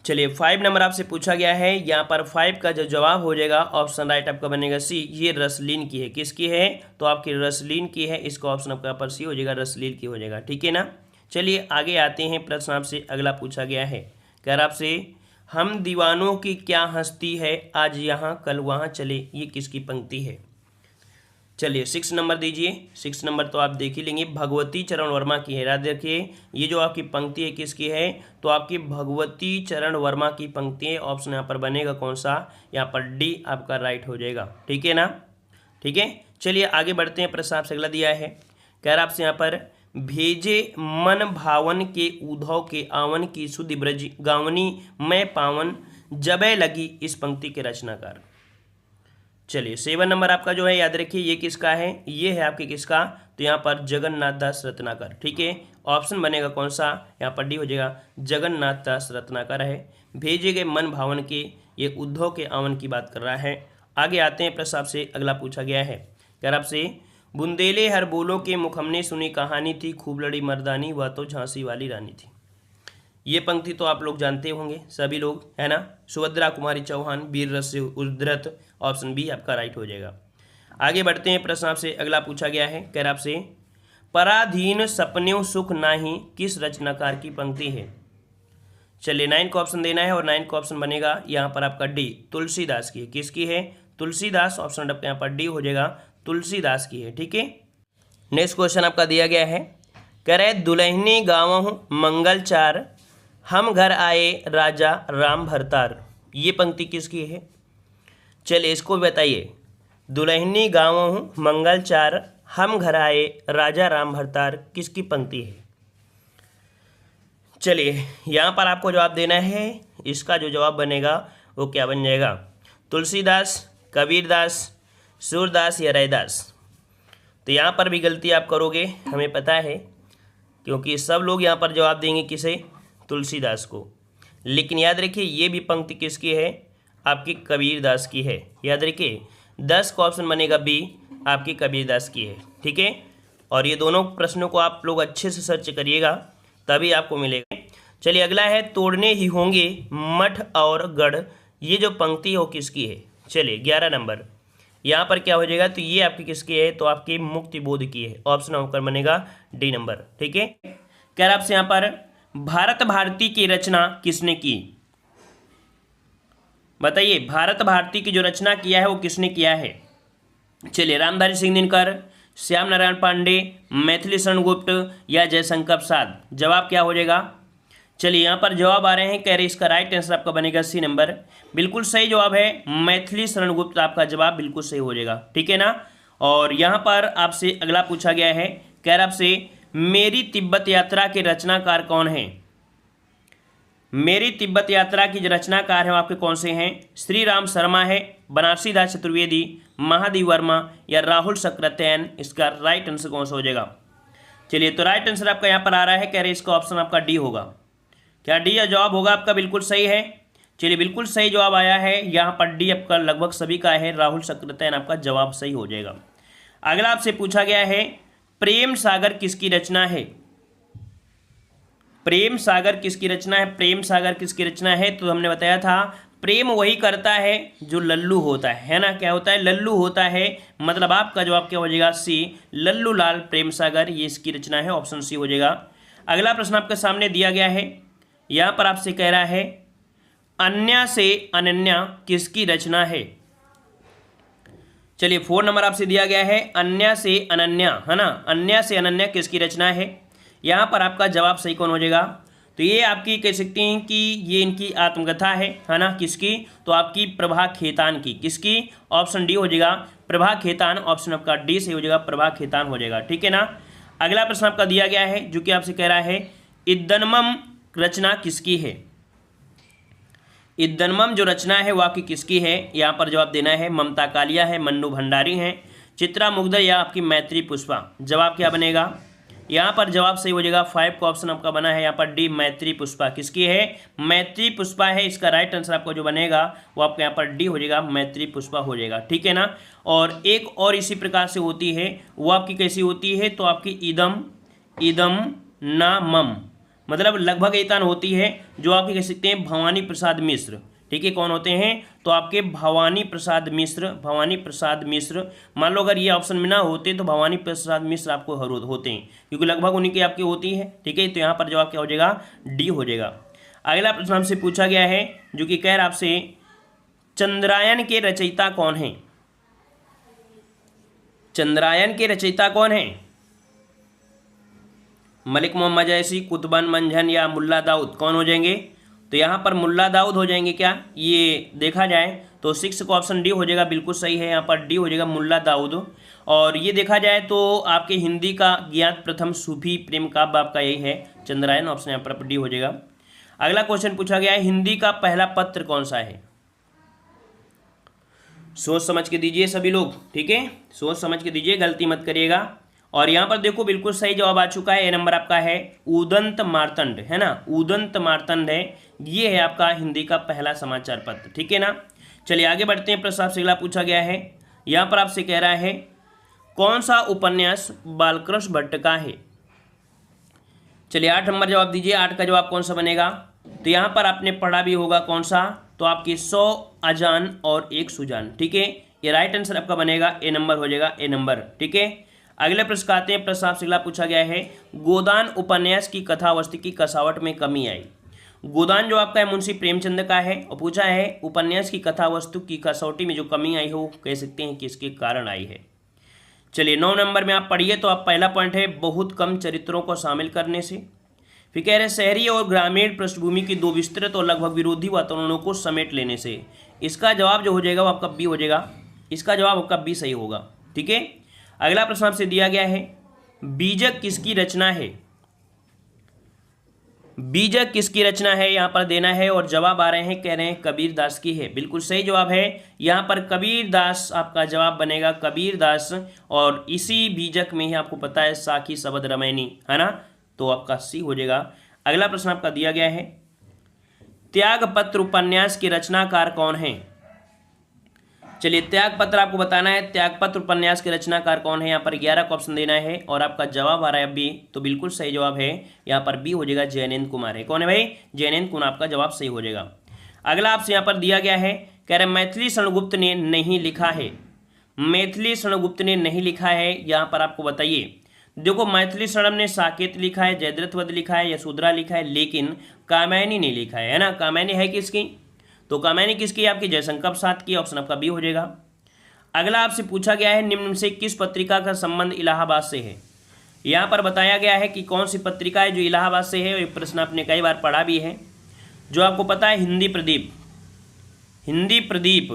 चलिए 5 नंबर आपसे पूछा गया है, यहाँ पर 5 का जो जवाब हो जाएगा ऑप्शन राइट आपका बनेगा सी, ये रसलीन की है। किसकी है, तो आपकी रसलीन की है, इसका ऑप्शन आपका पर सी हो जाएगा, रसलीन की हो जाएगा, ठीक है ना। चलिए आगे आते हैं, प्रश्न आपसे अगला पूछा गया है, कह रहा आपसे, हम दीवानों की क्या हस्ती है, आज यहाँ कल वहाँ चले, ये किसकी पंक्ति है। चलिए 6 नंबर दीजिए। 6 नंबर तो आप देख ही लेंगे, भगवती चरण वर्मा की है। याद रखिए ये जो आपकी पंक्ति है किसकी है, तो आपकी भगवती चरण वर्मा की पंक्ति है। ऑप्शन यहाँ पर बनेगा कौन सा, यहाँ पर डी आपका राइट हो जाएगा, ठीक है ना। ठीक है, चलिए आगे बढ़ते हैं। प्रश्न आपसे अगला दिया है, कह रहा आपसे यहाँ पर, भेजे मन भावन के उद्धव के आवन की सुधि ब्रज गावनी मैं पावन, जबे लगी इस पंक्ति के रचनाकार। चलिए 7 नंबर आपका जो है याद रखिए ये किसका है, ये है आपके किसका, तो यहाँ पर जगन्नाथ दास रत्नाकर, ठीक है। ऑप्शन बनेगा कौन सा, यहाँ पर डी हो जाएगा, जगन्नाथ दास रत्नाकर है। भेजे गए मन भावन के, ये उद्धव के आवन की बात कर रहा है। आगे आते हैं, प्रश्न आपसे अगला पूछा गया है, कह रहा आपसे, बुंदेले हर बोलो के मुख हमने सुनी कहानी थी, खूब लड़ी मर्दानी वह तो झांसी वाली रानी थी। ये पंक्ति तो आप लोग जानते होंगे सभी लोग, है ना। सुभद्रा कुमारी चौहान, वीर रस से उद्धृत, ऑप्शन बी आपका राइट हो जाएगा। आगे बढ़ते हैं, प्रश्न आपसे अगला पूछा गया है, कह रहा आपसे, पराधीन सपन्यों सुख नाही किस रचनाकार की पंक्ति है। चलिए 9 का ऑप्शन देना है, और 9 का ऑप्शन बनेगा यहाँ पर आपका डी, तुलसीदास की है। किसकी है, तुलसीदास। ऑप्शन आपका यहाँ पर डी हो जाएगा, तुलसीदास की है, ठीक है। नेक्स्ट क्वेश्चन आपका दिया गया है, कह रहे, दुल्हनी गाँव मंगल चार, हम घर आए राजा राम भरतार, ये पंक्ति किसकी है। चलिए इसको बताइए, दुल्हनी गाँव मंगल चार, हम घर आए राजा राम भरतार, किसकी पंक्ति है। चलिए यहाँ पर आपको जवाब देना है, इसका जो जवाब बनेगा वो क्या बन जाएगा, तुलसीदास, कबीरदास, सूरदास या रैदास। तो यहाँ पर भी गलती आप करोगे, हमें पता है, क्योंकि सब लोग यहाँ पर जवाब देंगे किसे, तुलसीदास को। लेकिन याद रखिए ये भी पंक्ति किसकी है, आपकी कबीरदास की है। याद रखिए 10 का ऑप्शन बनेगा बी, आपकी कबीरदास की है, ठीक है। और ये दोनों प्रश्नों को आप लोग अच्छे से सर्च करिएगा तभी आपको मिलेगा। चलिए अगला है, तोड़ने ही होंगे मठ और गढ़, ये जो पंक्ति है वो किसकी है। चलिए 11 नंबर, यहाँ पर क्या हो जाएगा, तो ये आपकी किसकी है, तो आपकी मुक्ति बोध की है। ऑप्शन होकर बनेगा डी नंबर, ठीक है। कह रहा आपसे यहाँ पर, भारत भारती की रचना किसने की, बताइए। भारत भारती की जो रचना किया है वो किसने किया है। चलिए रामधारी सिंह दिनकर, श्याम नारायण पांडे, मैथिली शरण गुप्त या जयशंकर प्रसाद। जवाब क्या हो जाएगा, चलिए यहाँ पर जवाब आ रहे हैं, कह रहे इसका राइट आंसर आपका बनेगा सी नंबर, बिल्कुल सही जवाब है, मैथिली शरण गुप्त आपका जवाब बिल्कुल सही हो जाएगा, ठीक है ना। और यहाँ पर आपसे अगला पूछा गया है, कह रहा आपसे, मेरी तिब्बत यात्रा के रचनाकार कौन है। मेरी तिब्बत यात्रा की जो रचनाकार है वो आपके कौन से हैं, श्री राम शर्मा है, बनारसी दास चतुर्वेदी, महादेव वर्मा या राहुल सक्रात्ययन। इसका राइट आंसर कौन सा हो जाएगा। चलिए तो राइट आंसर आपका यहाँ पर आ रहा है, कह रहे इसका ऑप्शन आपका डी होगा। क्या डी या जवाब होगा आपका बिल्कुल सही है। चलिए बिल्कुल सही जवाब आया है यहाँ पर डी आपका लगभग सभी का है, राहुल सक्रेतन आपका जवाब सही हो जाएगा। अगला आपसे पूछा गया है प्रेम सागर किसकी रचना है? प्रेम सागर किसकी रचना है? प्रेम सागर किसकी रचना है? तो हमने बताया था प्रेम वही करता है जो लल्लू होता है ना, क्या होता है? लल्लू होता है। मतलब आपका जवाब क्या हो जाएगा? सी, लल्लू लाल प्रेम सागर, ये इसकी रचना है, ऑप्शन सी हो जाएगा। अगला प्रश्न आपके सामने दिया गया है, यहाँ पर आपसे कह रहा है अन्या से अनन्या किसकी रचना है? चलिए 4 नंबर आपसे दिया गया है अन्या से अनन्या, है ना, अन्या से अनन्या किसकी रचना है? यहाँ पर आपका जवाब सही कौन हो जाएगा? तो ये आपकी कह सकते हैं कि ये इनकी आत्मकथा है ना, किसकी? तो आपकी प्रभा खेतान की। किसकी? ऑप्शन डी हो जाएगा, प्रभा खेतान, ऑप्शन आपका डी से हो जाएगा, प्रभा खेतान हो जाएगा, ठीक है ना। अगला प्रश्न आपका दिया गया है जो कि आपसे कह रहा है इद्दनमम रचना किसकी है? इद्दनमम जो रचना है वो आपकी किसकी है? यहाँ पर जवाब देना है ममता कालिया है, मन्नू भंडारी हैं, चित्रा मुग्धा या आपकी मैत्री पुष्पा। जवाब क्या बनेगा? यहाँ पर जवाब सही हो जाएगा 5 का ऑप्शन आपका बना है यहाँ पर डी, मैत्री पुष्पा। किसकी है? मैत्री पुष्पा है। इसका राइट आंसर आपका जो बनेगा वो आपका यहाँ पर डी हो जाएगा, मैत्री पुष्पा हो जाएगा, ठीक है ना। और एक और इसी प्रकार से होती है, वो आपकी कैसी होती है? तो आपकी इदम इदम ना मम, मतलब लगभग एतान होती है, जो आपके कह सकते हैं भवानी प्रसाद मिश्र, ठीक है। कौन होते हैं? तो आपके भवानी प्रसाद मिश्र, भवानी प्रसाद मिश्र। मान लो अगर ये ऑप्शन में ना होते तो भवानी प्रसाद मिश्र आपको होते हैं, क्योंकि लगभग उन्हीं की आपकी होती है, ठीक है। तो यहाँ पर जवाब क्या हो जाएगा? डी हो जाएगा। अगला प्रश्न हमसे पूछा गया है जो कि कह रहा आपसे चंद्रायन के रचयिता कौन है? चंद्रायन के रचयिता कौन है? मलिक मोहम्मद जैसी, कुतुबन मंझन या मुल्ला दाऊद, कौन हो जाएंगे? तो यहाँ पर मुल्ला दाऊद हो जाएंगे क्या? ये देखा जाए तो 6 का ऑप्शन डी हो जाएगा, बिल्कुल सही है, यहाँ पर डी हो जाएगा मुल्ला दाऊद। और ये देखा जाए तो आपके हिंदी का ज्ञात प्रथम सूफी प्रेम काव्य आपका यही है चंद्रायन, ऑप्शन यहाँ पर डी हो जाएगा। अगला क्वेश्चन पूछा गया है हिंदी का पहला पत्र कौन सा है? सोच समझ के दीजिए सभी लोग, ठीक है, सोच समझ के दीजिए, गलती मत करिएगा। और यहाँ पर देखो बिल्कुल सही जवाब आ चुका है, ए नंबर आपका है उदंत मार्तंड, है ना, उदंत मार्तंड है, ये है आपका हिंदी का पहला समाचार पत्र, ठीक है ना। चलिए आगे बढ़ते हैं। प्रश्न आपसे अगला पूछा गया है, यहाँ पर आपसे कह रहा है कौन सा उपन्यास बालकृष्ण भट्ट का है? चलिए 8 नंबर जवाब दीजिए, 8 का जवाब कौन सा बनेगा? तो यहाँ पर आपने पढ़ा भी होगा कौन सा? तो आपकी 100 अजान और 1 सुजान, ठीक है, ये राइट आंसर आपका बनेगा, ए नंबर हो जाएगा, ए नंबर, ठीक है। अगले प्रश्न का आते हैं। प्रश्न आपसे अगला पूछा गया है गोदान उपन्यास की कथावस्तु की कसावट में कमी आई। गोदान जो आपका है मुंशी प्रेमचंद का है, और पूछा है उपन्यास की कथावस्तु की कसौटी में जो कमी आई हो कह सकते हैं किसके कारण आई है। चलिए 9 नंबर में आप पढ़िए, तो आप पहला पॉइंट है बहुत कम चरित्रों को शामिल करने से। फिर कह रहे शहरी और ग्रामीण पृष्ठभूमि की 2 विस्तृत और लगभग विरोधी वातावरणों को समेट लेने से। इसका जवाब जो हो जाएगा वो आपका बी हो जाएगा, इसका जवाब आपका बी सही होगा, ठीक है। अगला प्रश्न आपसे दिया गया है बीजक किसकी रचना है? बीजक किसकी रचना है यहाँ पर देना है, और जवाब आ रहे हैं, कह रहे हैं कबीर दास की है, बिल्कुल सही जवाब है, यहाँ पर कबीर दास आपका जवाब बनेगा, कबीर दास। और इसी बीजक में ही आपको पता है साखी शबद रमैनी, है ना, तो आपका सी हो जाएगा। अगला प्रश्न आपका दिया गया है त्यागपत्र उपन्यास के रचनाकार कौन है? चलिए त्यागपत्र आपको बताना है, त्यागपत्र उपन्यास के रचनाकार कौन है, यहाँ पर 11 का ऑप्शन देना है, और आपका जवाब आ रहा है बी, तो बिल्कुल सही जवाब है यहाँ पर बी हो जाएगा, जैनेन्द्र कुमार है। कौन है भाई? जैनेन्द्र कुमार, आपका जवाब सही हो जाएगा। अगला आपसे यहाँ पर दिया गया है, कह रहे मैथिली शरणगुप्त ने नहीं लिखा है। मैथिली शरणगुप्त ने नहीं लिखा है, यहाँ पर आपको बताइए। देखो मैथिली शरण ने साकेत लिखा है, जयद्रथ वध लिखा है, यशोधरा लिखा है, लेकिन कामायनी नहीं लिखा है ना। कामायनी है किसकी? तो कामायनी किसकी? आपकी जयशंकर प्रसाद की, ऑप्शन आपका बी हो जाएगा। अगला आपसे पूछा गया है निम्न से किस पत्रिका का संबंध इलाहाबाद से है? यहाँ पर बताया गया है कि कौन सी पत्रिका है जो इलाहाबाद से है, और ये प्रश्न आपने कई बार पढ़ा भी है, जो आपको पता है हिंदी प्रदीप, हिंदी प्रदीप,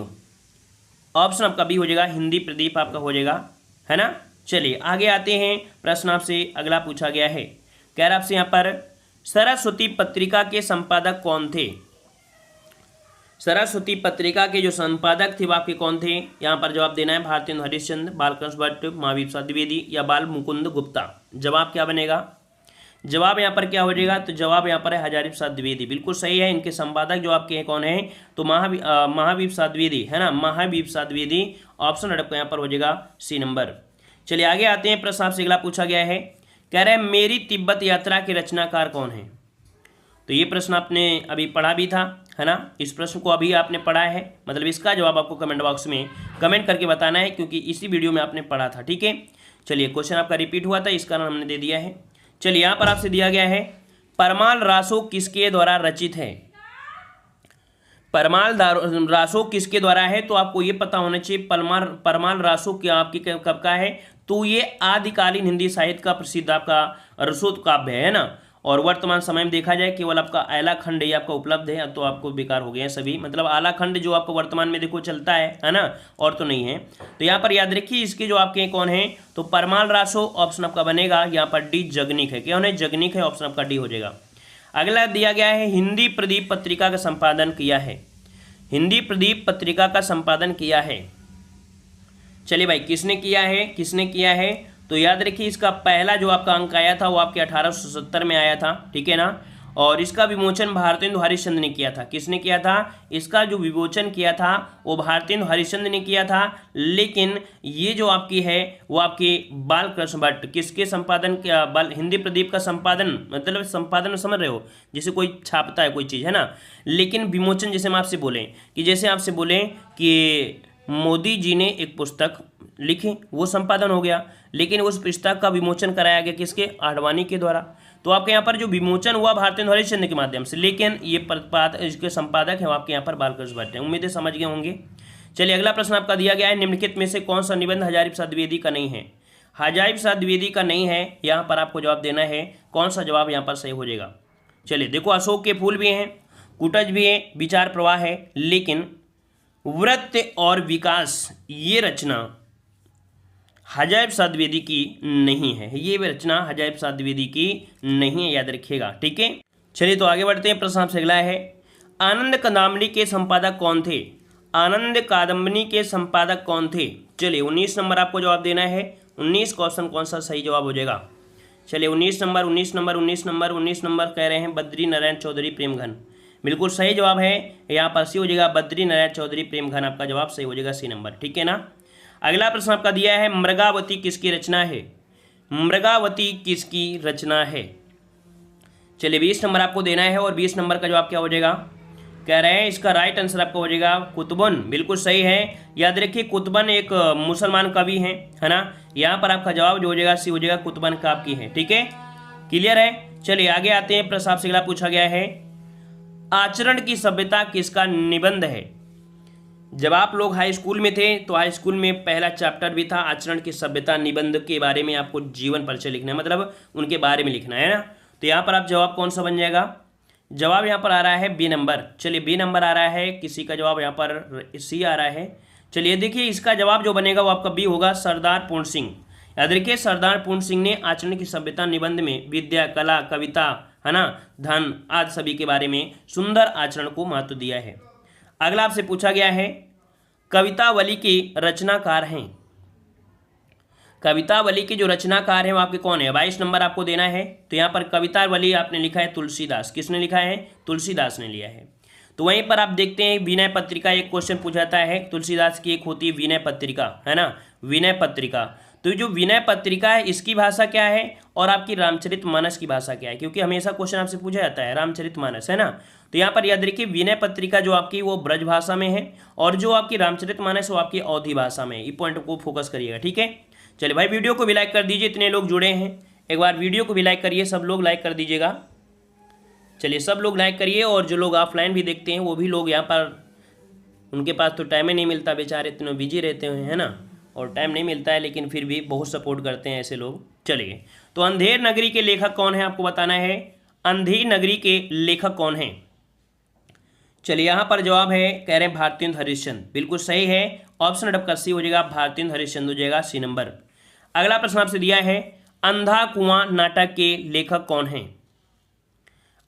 ऑप्शन आपका बी हो जाएगा, हिंदी प्रदीप आपका हो जाएगा, है ना। चलिए आगे आते हैं। प्रश्न आपसे अगला पूछा गया है, कह रहा आपसे यहाँ पर सरस्वती पत्रिका के संपादक कौन थे? सरस्वती पत्रिका के जो संपादक थे वो आपके कौन थे? यहाँ पर जवाब देना है भारतेंदु हरिश्चंद्र, बालकृष्ण भट्ट, महावीर प्रसाद द्विवेदी या बाल मुकुंद गुप्ता। जवाब क्या बनेगा? जवाब यहाँ पर क्या हो जाएगा, तो जवाब यहाँ पर है हजारी प्रसाद द्विवेदी, बिल्कुल सही है। इनके संपादक जो आपके हैं कौन है, तो महावीर प्रसाद द्विवेदी है ना, महावीर प्रसाद द्विवेदी। ऑप्शन आपका यहाँ पर हो जाएगा सी नंबर। चलिए आगे आते हैं, प्रश्न आपसे अगला पूछा गया है, कह रहे हैं मेरी तिब्बत यात्रा के रचनाकार कौन है। तो ये प्रश्न आपने अभी पढ़ा भी था, है ना, इस प्रश्न को अभी आपने पढ़ा है, मतलब इसका जवाब आपको कमेंट बॉक्स में कमेंट करके बताना है, क्योंकि इसी वीडियो में आपने पढ़ा था। ठीक है, चलिए क्वेश्चन आपका रिपीट हुआ था, इस कारण हमने दे दिया है। चलिए यहाँ पर आपसे दिया गया है, परमाल रासो किसके द्वारा रचित है। परमाल रासो किसके द्वारा है, तो आपको ये पता होना चाहिए परमाल रासो क्या आपकी कब का है, तो ये आदिकालीन हिंदी साहित्य का प्रसिद्ध आपका रसोद काव्य है ना। और वर्तमान समय में देखा जाए केवल आपका आला खंड ये आपका उपलब्ध है, तो आपको बेकार हो गए हैं सभी, मतलब आला खंड जो आपको वर्तमान में देखो चलता है ना, और तो नहीं है। तो यहाँ पर याद रखिए इसके जो आपके कौन है, तो परमाल रासो ऑप्शन आपका बनेगा यहाँ पर डी, जगनिक है, क्या है जगनिक है, ऑप्शन आपका डी हो जाएगा। अगला दिया गया है, हिंदी प्रदीप पत्रिका का संपादन किया है, हिंदी प्रदीप पत्रिका का संपादन किया है। चलिए भाई किसने किया है, किसने किया है, तो याद रखिए इसका पहला जो आपका अंक आया था वो आपके 1870 में आया था, ठीक है ना। और इसका विमोचन भारतेंदु हरिश्चंद्र ने किया था। किसने किया था, इसका जो विमोचन किया था वो भारतेंदु हरिश्चंद्र ने किया था, लेकिन ये जो आपकी है वो आपके बालकृष्ण भट्ट, किसके संपादन किया, हिंदी प्रदीप का संपादन, मतलब संपादन समझ रहे हो, जैसे कोई छापता है कोई चीज़ है ना, लेकिन विमोचन जैसे हम आपसे बोलें कि जैसे आपसे बोलें कि मोदी जी ने एक पुस्तक लिखी, वो संपादन हो गया, लेकिन उस पुस्तक का विमोचन कराया गया किसके, आडवाणी के द्वारा। तो आपके यहाँ पर जो विमोचन हुआ भारतेंदु हरिश्चंद्र के माध्यम से, लेकिन ये इसके संपादक हैं आपके यहाँ पर बालकृष्ण भट्ट हैं। उम्मीद है समझ गए होंगे। चलिए अगला प्रश्न आपका दिया गया है, निम्नलिखित में से कौन सा निबंध हजारी प्रसाद द्विवेदी का नहीं है। हजारी प्रसाद द्विवेदी का नहीं है, यहाँ पर आपको जवाब देना है, कौन सा जवाब यहाँ पर सही हो जाएगा। चलिए देखो, अशोक के फूल भी हैं, कुटज भी है, विचार प्रवाह है, लेकिन वृत्त और विकास ये रचना हजारी प्रसाद द्विवेदी की नहीं है, ये रचना हजारी प्रसाद द्विवेदी की नहीं है, याद रखिएगा। ठीक है, चलिए तो आगे बढ़ते हैं। प्रश्न आपसे अगला है, आनंद कादंबरी के संपादक कौन थे, आनंद कादंबरी के संपादक कौन थे। चलिए 19 नंबर आपको जवाब देना है, 19 क्वेश्चन कौन सा सही जवाब हो जाएगा। चलिए 19 नंबर 19 नंबर 19 नंबर 19 नंबर कह रहे हैं बद्री नारायण चौधरी प्रेमघन, बिल्कुल सही जवाब है, यहाँ पर सी हो जाएगा, बद्री नारायण चौधरी प्रेमघन आपका जवाब सही हो जाएगा, सी नंबर। ठीक है ना। अगला प्रश्न आपका दिया है, मृगावती किसकी रचना है, मृगावती किसकी रचना है। चलिए 20 नंबर आपको देना है, और 20 नंबर का जवाब क्या हो जाएगा, कह रहे हैं इसका राइट आंसर आपका हो जाएगा कुतुबन, बिल्कुल सही है। याद रखिए कुतुबन एक मुसलमान कवि हैं, है ना, यहाँ पर आपका जवाब जो हो जाएगा सी हो जाएगा, कुतुबन का आपकी है। ठीक है, क्लियर है। चलिए आगे आते हैं, प्रश्न आपसे अगला पूछा गया है, आचरण की सभ्यता किसका निबंध है। जब आप लोग हाई स्कूल में थे तो हाई स्कूल में पहला चैप्टर भी था आचरण की सभ्यता, निबंध के बारे में आपको जीवन परिचय लिखना है, मतलब उनके बारे में लिखना है ना। तो यहाँ पर आप जवाब कौन सा बन जाएगा, जवाब यहाँ पर आ रहा है बी नंबर। चलिए बी नंबर आ रहा है, किसी का जवाब यहाँ पर सी आ रहा है। चलिए देखिए इसका जवाब जो बनेगा वो आपका बी होगा, सरदार पूर्ण सिंह। याद रखिए सरदार पूर्ण सिंह ने आचरण की सभ्यता निबंध में विद्या, कला, कविता, है ना, धन आदि सभी के बारे में सुंदर आचरण को महत्व दिया है। अगला आपसे पूछा गया है, कवितावली के रचनाकार हैं, कवितावली के जो रचनाकार हैं वो आपके कौन है। 22 नंबर आपको देना है। तो यहाँ पर कवितावली आपने लिखा है तुलसीदास, किसने लिखा है, तुलसीदास ने लिया है। तो वहीं पर आप देखते हैं विनय पत्रिका, एक क्वेश्चन पूछा जाता है, तुलसीदास की एक होती है विनय पत्रिका, है ना, विनय पत्रिका। तो जो विनय पत्रिका है इसकी भाषा क्या है, और आपकी रामचरितमानस की भाषा क्या है, क्योंकि हमेशा क्वेश्चन आपसे पूछा जाता है रामचरितमानस, है ना। तो यहाँ पर याद रखिए विनय पत्रिका जो आपकी वो ब्रज भाषा में है, और जो आपकी रामचरितमानस वो आपकी अवधी भाषा में है। ये पॉइंट को फोकस करिएगा। ठीक है, चलिए भाई वीडियो को भी लाइक कर दीजिए, इतने लोग जुड़े हैं, एक बार वीडियो को भी लाइक करिए, सब लोग लाइक कर दीजिएगा। चलिए सब लोग लाइक करिए, और जो लोग ऑफलाइन भी देखते हैं वो भी लोग यहाँ पर, उनके पास तो टाइम ही नहीं मिलता, बेचारे इतने बिजी रहते हैं, है ना, और टाइम नहीं मिलता है, लेकिन फिर भी बहुत सपोर्ट करते हैं ऐसे लोग। चलिए तो अंधेर नगरी के लेखक कौन है आपको बताना है, अंधेर नगरी के लेखक कौन हैं। चलिए यहाँ पर जवाब है, कह रहे हैं भारतेंदु हरिश्चंद्र, बिल्कुल सही है, ऑप्शन आपका सी हो जाएगा, भारतेंदु हरिश्चंद्र हो जाएगा, सी नंबर। अगला प्रश्न आपसे दिया है, अंधा कुआं नाटक के लेखक कौन हैं।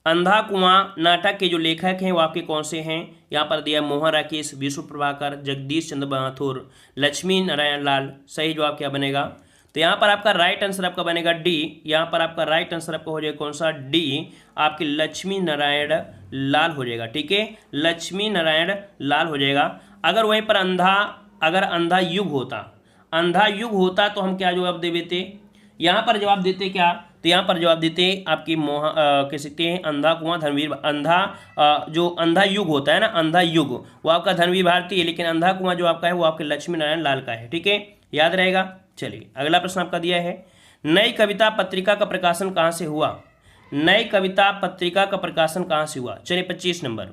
अंधा कुआं नाटक के जो लेखक हैं वो आपके कौन से हैं, यहाँ पर दिया मोहन राकेश, विष्णु प्रभाकर, जगदीश चंद्र माथुर, लक्ष्मी नारायण लाल। सही जवाब क्या बनेगा, तो यहाँ पर आपका राइट आंसर आपका बनेगा डी। यहाँ पर आपका राइट आंसर आपका हो जाएगा कौन सा, डी, आपकी लक्ष्मी नारायण लाल हो जाएगा। ठीक है, लक्ष्मी नारायण लाल हो जाएगा। अगर वहीं पर अगर अंधा युग होता तो हम क्या जवाब दे देते, यहाँ पर जवाब देते क्या, तो यहाँ पर जवाब देते आपकी कह सकते हैं अंधा कुआं धर्मवीर, जो अंधा युग होता है ना, अंधा युग वो आपका धर्मवीर भारती है, लेकिन अंधा कुआं जो आपका है वो आपके लक्ष्मी नारायण लाल का है। ठीक है, याद रहेगा। चलिए अगला प्रश्न आपका दिया है, नई कविता पत्रिका का प्रकाशन कहाँ से हुआ। नई कविता पत्रिका का प्रकाशन कहाँ से हुआ। चलिए 25 नंबर।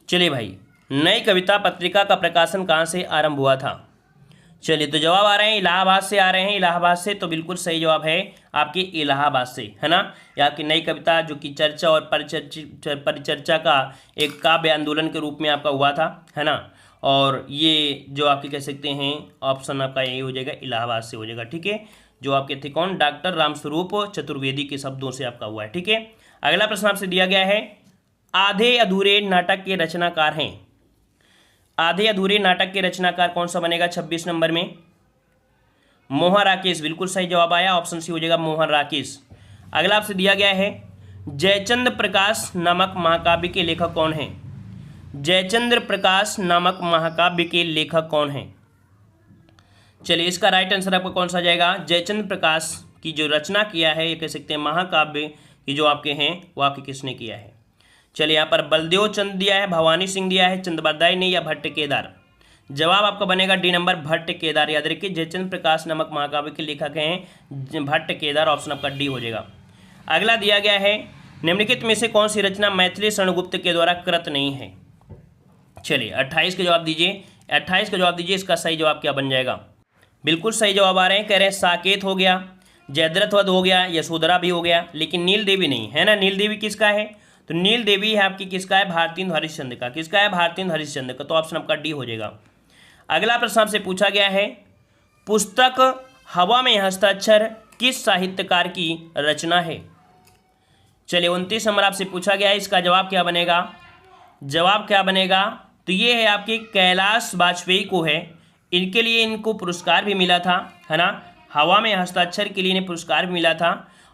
चलिए भाई, नई कविता पत्रिका का प्रकाशन कहाँ से आरंभ हुआ था। चलिए तो जवाब आ रहे हैं इलाहाबाद से आ रहे हैं, इलाहाबाद से। तो बिल्कुल सही जवाब है आपके इलाहाबाद से, है ना। या आपकी नई कविता जो कि चर्चा और परिचर्चा का एक काव्य आंदोलन के रूप में आपका हुआ था, है ना। और ये जो आपके कह सकते हैं ऑप्शन आपका यही हो जाएगा, इलाहाबाद से हो जाएगा। ठीक है, जो आपके थे कौन, डॉक्टर रामस्वरूप चतुर्वेदी के शब्दों से आपका हुआ है। ठीक है, अगला प्रश्न आपसे दिया गया है, आधे अधूरे नाटक के रचनाकार हैं। आधे अधूरे नाटक के रचनाकार कौन सा बनेगा 26 नंबर में। मोहन राकेश, बिल्कुल सही जवाब आया, ऑप्शन सी हो जाएगा मोहन राकेश। अगला आपसे दिया गया है, जयचंद्र प्रकाश नामक महाकाव्य के लेखक कौन हैं। जयचंद्र प्रकाश नामक महाकाव्य के लेखक कौन हैं। चलिए इसका राइट आंसर आपका कौन सा जाएगा, जयचंद्र प्रकाश की जो रचना किया है, ये कह सकते हैं महाकाव्य की जो आपके हैं वो आपके किसने किया है। चलिए यहाँ पर बलदेव चंद दिया है, भवानी सिंह दिया है, चंद्रोपाध्याय ने, या भट्ट केदार। जवाब आपका बनेगा डी नंबर, भट्ट केदार। याद रखिए जयचंद्र प्रकाश नामक महाकाव्य के लेखक हैं भट्ट केदार, ऑप्शन आपका डी हो जाएगा। अगला दिया गया है, निम्नलिखित में से कौन सी रचना मैथिली शरणगुप्त के द्वारा कृत नहीं है। चलिए 28 का जवाब दीजिए, 28 का जवाब दीजिए, इसका सही जवाब क्या बन जाएगा। बिल्कुल सही जवाब आ रहे हैं, कह रहे हैं साकेत हो गया, जयद्रथ वध हो गया, यशोधरा भी हो गया, लेकिन नील देवी नहीं है ना। नील देवी किसका है, तो नील देवी है आपकी किसका है, भारतेंदु हरिश्चंद्र का। किसका है, भारतेंदु हरिश्चंद्र का। तो ऑप्शन आपका डी हो जाएगा। अगला प्रश्न आपसे पूछा गया है, पुस्तक हवा में हस्ताक्षर किस साहित्यकार की रचना है। चलिए 29 नंबर आपसे पूछा गया है, इसका जवाब क्या बनेगा। जवाब क्या बनेगा, तो ये है आपके कैलाश वाजपेयी को है, इनके लिए इनको पुरस्कार भी मिला था, है ना। हवा में हस्ताक्षर के लिए इन्हें पुरस्कार भी मिला था,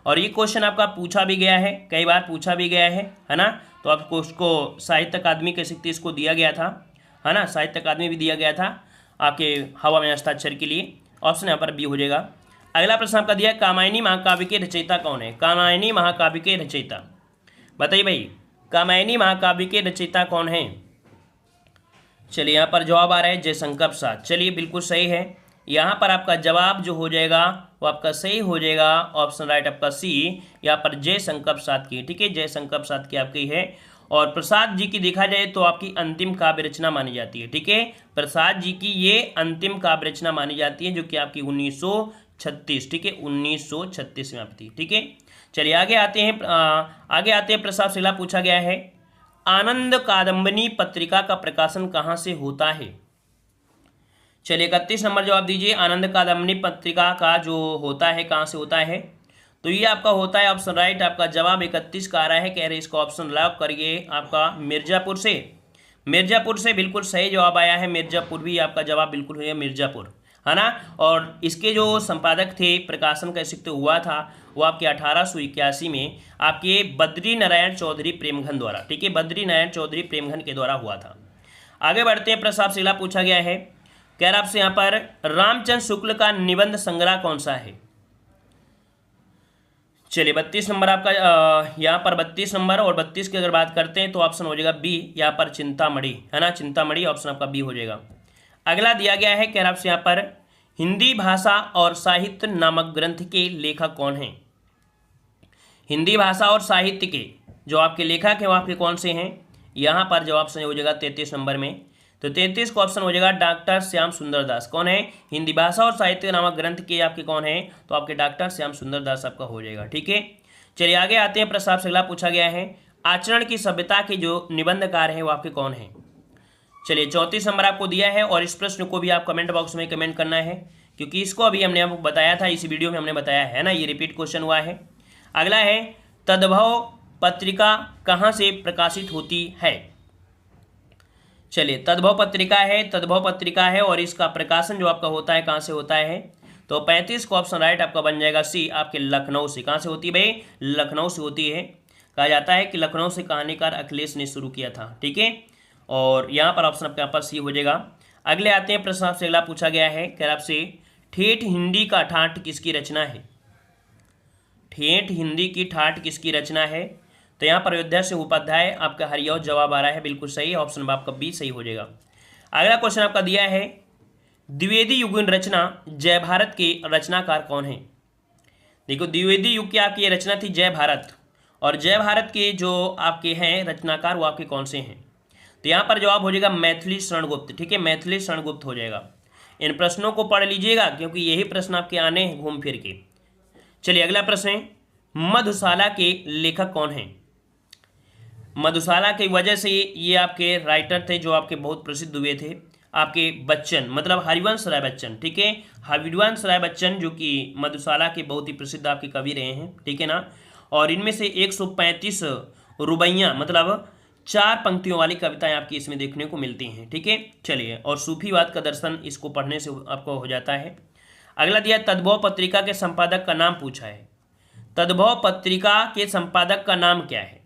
और ये क्वेश्चन आपका पूछा भी गया है, कई बार पूछा भी गया है ना। तो आपको उसको साहित्य अकादमी कह सकते इसको दिया गया था, है ना, साहित्य अकादमी भी दिया गया था आपके हवा में हस्ताक्षर के लिए। ऑप्शन यहाँ पर बी हो जाएगा। अगला प्रश्न आपका दिया है, कामायनी महाकाव्य के रचयिता कौन है। कामायनी महाकाव्य के रचयिता बताइए भाई, कामायनी महाकाव्य के रचयिता कौन है। चलिए यहाँ पर जवाब आ रहा है जयशंकर प्रसाद। चलिए बिल्कुल सही है, यहाँ पर आपका जवाब जो हो जाएगा वो आपका सही हो जाएगा, ऑप्शन राइट आपका सी, यहाँ पर जयशंकर प्रसाद की। ठीक है, जयशंकर प्रसाद की आपकी है। और प्रसाद जी की देखा जाए तो आपकी अंतिम काव्य रचना मानी जाती है। ठीक है, प्रसाद जी की ये अंतिम काव्य रचना मानी जाती है, जो कि आपकी 1936, ठीक है 1936 में आपकी। ठीक है, चलिए आगे आते हैं प्रश्न आपसे अगला पूछा गया है, आनंद कादम्बनी पत्रिका का प्रकाशन कहाँ से होता है। चलिए 31 नंबर जवाब दीजिए, आनंद कादम्बनी पत्रिका का जो होता है कहाँ से होता है। तो ये आपका होता है, ऑप्शन राइट आपका जवाब 31 का आ रहा है, कह रहे इसका ऑप्शन लॉक करिए, आपका मिर्जापुर से। मिर्जापुर से बिल्कुल सही जवाब आया है, मिर्जापुर भी आपका जवाब बिल्कुल है मिर्जापुर, है ना। और इसके जो संपादक थे, प्रकाशन कह सकते हुआ था वो आपके 1881 में आपके बद्री नारायण चौधरी प्रेमघन द्वारा। ठीक है, बद्री नारायण चौधरी प्रेमघन के द्वारा हुआ था। आगे बढ़ते हैं, प्रश्न आपसे अगला पूछा गया है, कह रहा आपसे यहाँ पर रामचंद्र शुक्ल का निबंध संग्रह कौन सा है। चलिए 32 नंबर आपका यहाँ पर 32 नंबर और 32 की अगर बात करते हैं तो ऑप्शन हो जाएगा बी, यहाँ पर चिंतामणि, है ना, चिंतामणि, ऑप्शन आपका बी हो जाएगा। अगला दिया गया है, कह रहा आपसे यहाँ पर हिंदी भाषा और साहित्य नामक ग्रंथ के लेखक कौन हैं। हिंदी भाषा और साहित्य के जो आपके लेखक हैं वो आपके कौन से हैं। यहाँ पर जवाब सही हो जाएगा 33 नंबर में, तो 33 का ऑप्शन हो जाएगा डॉक्टर श्याम सुंदर दास। कौन है, हिंदी भाषा और साहित्य नामक ग्रंथ के आपके कौन है, तो आपके डॉक्टर श्याम सुंदर दास आपका हो जाएगा। ठीक है, चलिए आगे आते हैं, प्रश्न आपसे अगला पूछा गया है, आचरण की सभ्यता के जो निबंधकार हैं वो आपके कौन हैं। चलिए 34 नंबर आपको दिया है, और इस प्रश्न को भी आप कमेंट बॉक्स में कमेंट करना है, क्योंकि इसको अभी हमने आपको बताया था, इस वीडियो में हमने बताया है ना, ये रिपीट क्वेश्चन हुआ है। अगला है, तद्भव पत्रिका कहाँ से प्रकाशित होती है। चलिए तद्भव पत्रिका है, तद्भव पत्रिका है, और इसका प्रकाशन जो आपका होता है कहाँ से होता है, तो 35 का ऑप्शन राइट आपका बन जाएगा सी, आपके लखनऊ से। कहाँ से होती है भाई? लखनऊ से होती है। कहा जाता है कि लखनऊ से कहानीकार अखिलेश ने शुरू किया था। ठीक है, और यहाँ पर ऑप्शन आपके यहाँ पर सी हो जाएगा। अगले आते हैं प्रश्न आपसे, अगला पूछा गया है कह आपसे, ठेठ हिंदी का ठाठ किसकी रचना है? ठेठ हिंदी की ठाठ किसकी रचना है? तो यहाँ पर अयोध्या से उपाध्याय आपका हरिऔध जवाब आ रहा है, बिल्कुल सही, ऑप्शन आपका बी सही हो जाएगा। अगला क्वेश्चन आपका दिया है, द्विवेदी युगीन रचना जय भारत के रचनाकार कौन है? देखो, द्विवेदी युग की आपकी रचना थी जय भारत, और जय भारत के जो आपके हैं रचनाकार वो आपके कौन से हैं? तो यहाँ पर जवाब हो जाएगा मैथिली शरण गुप्त। ठीक है, मैथिली शरण गुप्त हो जाएगा। इन प्रश्नों को पढ़ लीजिएगा क्योंकि यही प्रश्न आपके आने हैं घूम फिर के। चलिए अगला प्रश्न है, मधुशाला के लेखक कौन हैं? मधुशाला की वजह से ये आपके राइटर थे जो आपके बहुत प्रसिद्ध हुए थे, आपके बच्चन, मतलब हरिवंश राय बच्चन। ठीक है, हरिवंश राय बच्चन जो कि मधुशाला के बहुत ही प्रसिद्ध आपके कवि रहे हैं। ठीक है ना, और इनमें से 135 रुबैया मतलब 4 पंक्तियों वाली कविताएं आपकी इसमें देखने को मिलती हैं। ठीक है, चलिए, और सूफीवाद का दर्शन इसको पढ़ने से आपको हो जाता है। अगला दिया, तद्भव पत्रिका के संपादक का नाम पूछा है। तद्भव पत्रिका के संपादक का नाम क्या है?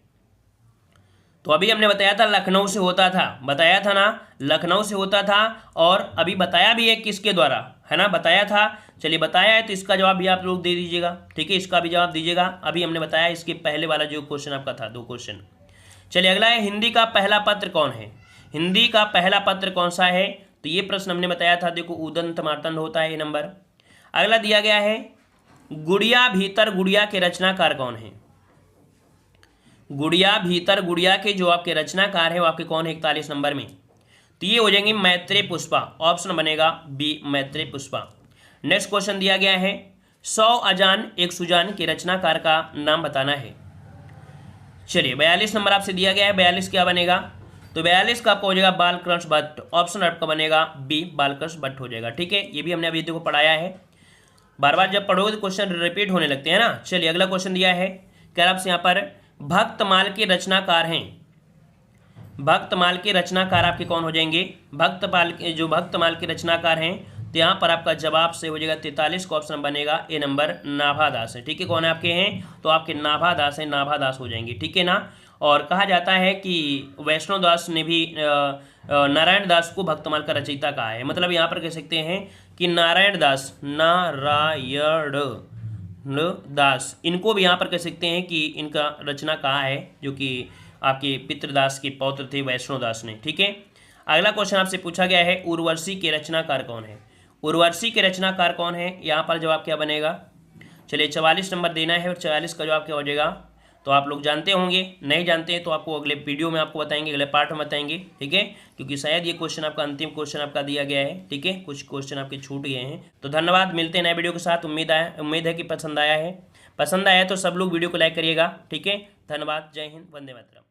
तो अभी हमने बताया था लखनऊ से होता था, बताया था ना, लखनऊ से होता था, और अभी बताया भी है किसके द्वारा, है ना, बताया था। चलिए बताया है तो इसका जवाब भी आप लोग दे दीजिएगा। ठीक है, इसका भी जवाब दीजिएगा। अभी हमने बताया इसके पहले वाला जो क्वेश्चन आपका था, 2 क्वेश्चन। चलिए अगला है, हिंदी का पहला पत्र कौन है? हिंदी का पहला पत्र कौन सा है? तो ये प्रश्न हमने बताया था, देखो उदंत मार्तंड होता है ये नंबर। अगला दिया गया है, गुड़िया भीतर गुड़िया के रचनाकार कौन है? गुड़िया भीतर गुड़िया के जो आपके रचनाकार है वो आपके कौन है 41 नंबर में? तो ये हो जाएंगे मैत्रेय पुष्पा, ऑप्शन बनेगा B Maitreya Pushpa. Next question दिया गया है, 100 अजान एक सुजान के रचनाकार का नाम बताना है। चलिए 42 नंबर आपसे दिया गया है, 42 क्या बनेगा? तो 42 का आपका हो जाएगा बालकृष्ण भट्ट, ऑप्शन आपका बनेगा बी बालकृष्ण भट्ट हो जाएगा। ठीक है, ये भी हमने अभी देखो पढ़ाया है, बार बार जब पढ़ोगे तो क्वेश्चन रिपीट होने लगते हैं ना। चलिए अगला क्वेश्चन दिया है, क्या आपसे यहाँ पर भक्तमाल के रचनाकार हैं। भक्तमाल के रचनाकार आपके कौन हो जाएंगे? भक्तमाल के रचनाकार हैं, तो यहाँ पर आपका जवाब से हो जाएगा 43 का ऑप्शन बनेगा ए नंबर, नाभादास है। ठीक है, कौन है आपके हैं? तो आपके नाभादास है, नाभादास हो जाएंगे। ठीक है ना, और कहा जाता है कि वैष्णव दास ने भी नारायण दास को भक्तमाल का रचयिता कहा है। मतलब यहाँ पर कह सकते हैं कि नारायण दास इनको भी यहाँ पर कह सकते हैं कि इनका रचना कहा है, जो कि आपके पितृदास के पौत्र थे वैष्णव दास ने। ठीक है, अगला क्वेश्चन आपसे पूछा गया है, उर्वशी के रचनाकार कौन है? उर्वशी के रचनाकार कौन है? यहाँ पर जवाब क्या बनेगा? चलिए 44 नंबर देना है, और 44 का जवाब क्या हो जाएगा? तो आप लोग जानते होंगे, नहीं जानते हैं तो आपको अगले वीडियो में आपको बताएंगे, अगले पार्ट में बताएंगे। ठीक है, क्योंकि शायद ये क्वेश्चन आपका अंतिम क्वेश्चन आपका दिया गया है। ठीक है, कुछ क्वेश्चन आपके छूट गए हैं। तो धन्यवाद, मिलते हैं नए वीडियो के साथ। उम्मीद है कि पसंद आया है। पसंद आया तो सब लोग वीडियो को लाइक करिएगा। ठीक है, धन्यवाद, जय हिंद, वंदे मातरम।